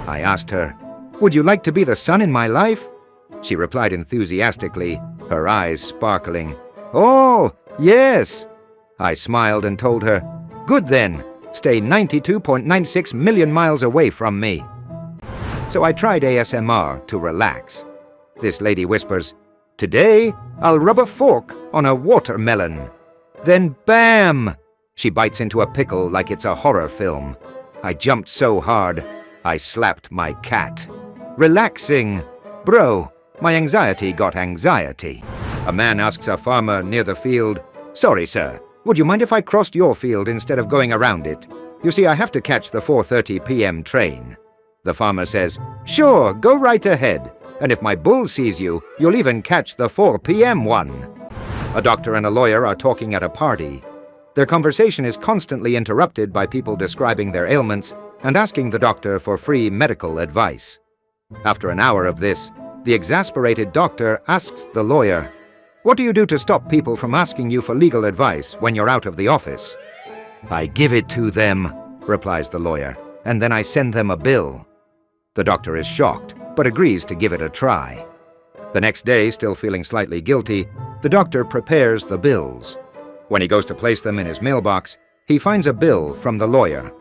I asked her, "Would you like to be the sun in my life?" She replied enthusiastically, her eyes sparkling, "Oh, yes." I smiled and told her, "Good then, stay 92.96 million miles away from me." So I tried ASMR to relax. This lady whispers, "Today, I'll rub a fork on a watermelon." Then bam! She bites into a pickle like it's a horror film. I jumped so hard, I slapped my cat. Relaxing. Bro, my anxiety got anxiety. A man asks a farmer near the field, "Sorry, sir, would you mind if I crossed your field instead of going around it? You see, I have to catch the 4:30 p.m. train." The farmer says, "Sure, go right ahead. And if my bull sees you, you'll even catch the 4 p.m. one." A doctor and a lawyer are talking at a party. Their conversation is constantly interrupted by people describing their ailments and asking the doctor for free medical advice. After an hour of this, the exasperated doctor asks the lawyer, "What do you do to stop people from asking you for legal advice when you're out of the office?" "I give it to them," replies the lawyer, "and then I send them a bill." The doctor is shocked, but agrees to give it a try. The next day, still feeling slightly guilty, the doctor prepares the bills. When he goes to place them in his mailbox, he finds a bill from the lawyer.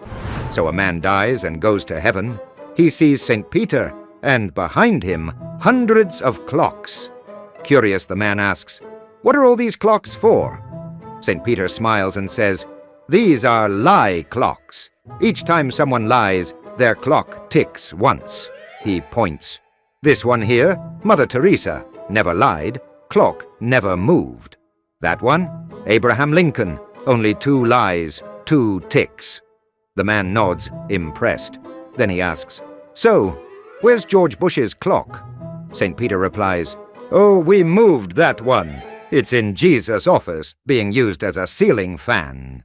So a man dies and goes to heaven. He sees St. Peter, and behind him, hundreds of clocks. Curious, the man asks, "What are all these clocks for?" St. Peter smiles and says, "These are lie clocks. Each time someone lies, their clock ticks once." He points. "This one here, Mother Teresa, never lied. Clock never moved. That one, Abraham Lincoln, only 2 lies, 2 ticks." The man nods, impressed. Then he asks, "So, where's George Bush's clock?" St. Peter replies, "Oh, we moved that one. It's in Jesus' office, being used as a ceiling fan."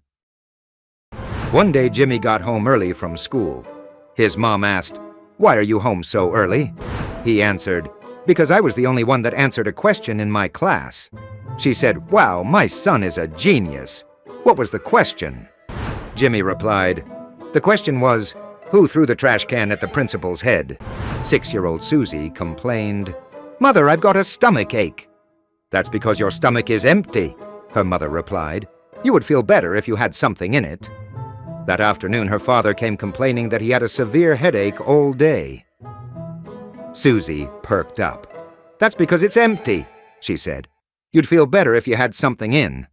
One day Jimmy got home early from school. His mom asked, "Why are you home so early?" He answered, "Because I was the only one that answered a question in my class." She said, "Wow, my son is a genius. What was the question?" Jimmy replied, "The question was, who threw the trash can at the principal's head?" 6-year-old Susie complained, "Mother, I've got a stomach ache." "That's because your stomach is empty," her mother replied. "You would feel better if you had something in it." That afternoon, her father came complaining that he had a severe headache all day. Susie perked up. "That's because it's empty," she said. "You'd feel better if you had something in."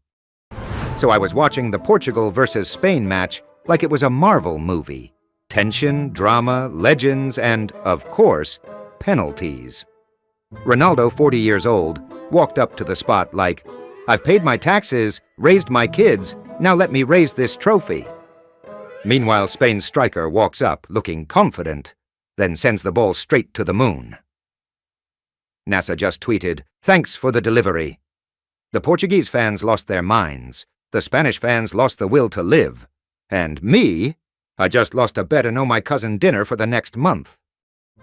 So I was watching the Portugal versus Spain match like it was a Marvel movie. Tension, drama, legends, and, of course, penalties. Ronaldo, 40 years old, walked up to the spot like, "I've paid my taxes, raised my kids, now let me raise this trophy." Meanwhile, Spain's striker walks up, looking confident, then sends the ball straight to the moon. NASA just tweeted, "Thanks for the delivery." The Portuguese fans lost their minds. The Spanish fans lost the will to live. And me? I just lost a bet and owe my cousin dinner for the next month.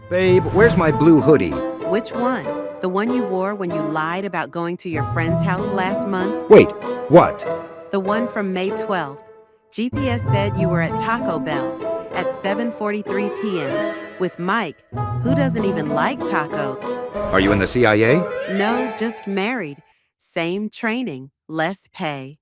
"Babe, where's my blue hoodie?" Which one? The one you wore when you lied about going to your friend's house last month? Wait, what? The one from May 12th. GPS said you were at Taco Bell at 7:43 p.m. with Mike, who doesn't even like taco. Are you in the CIA? No, just married. Same training, less pay.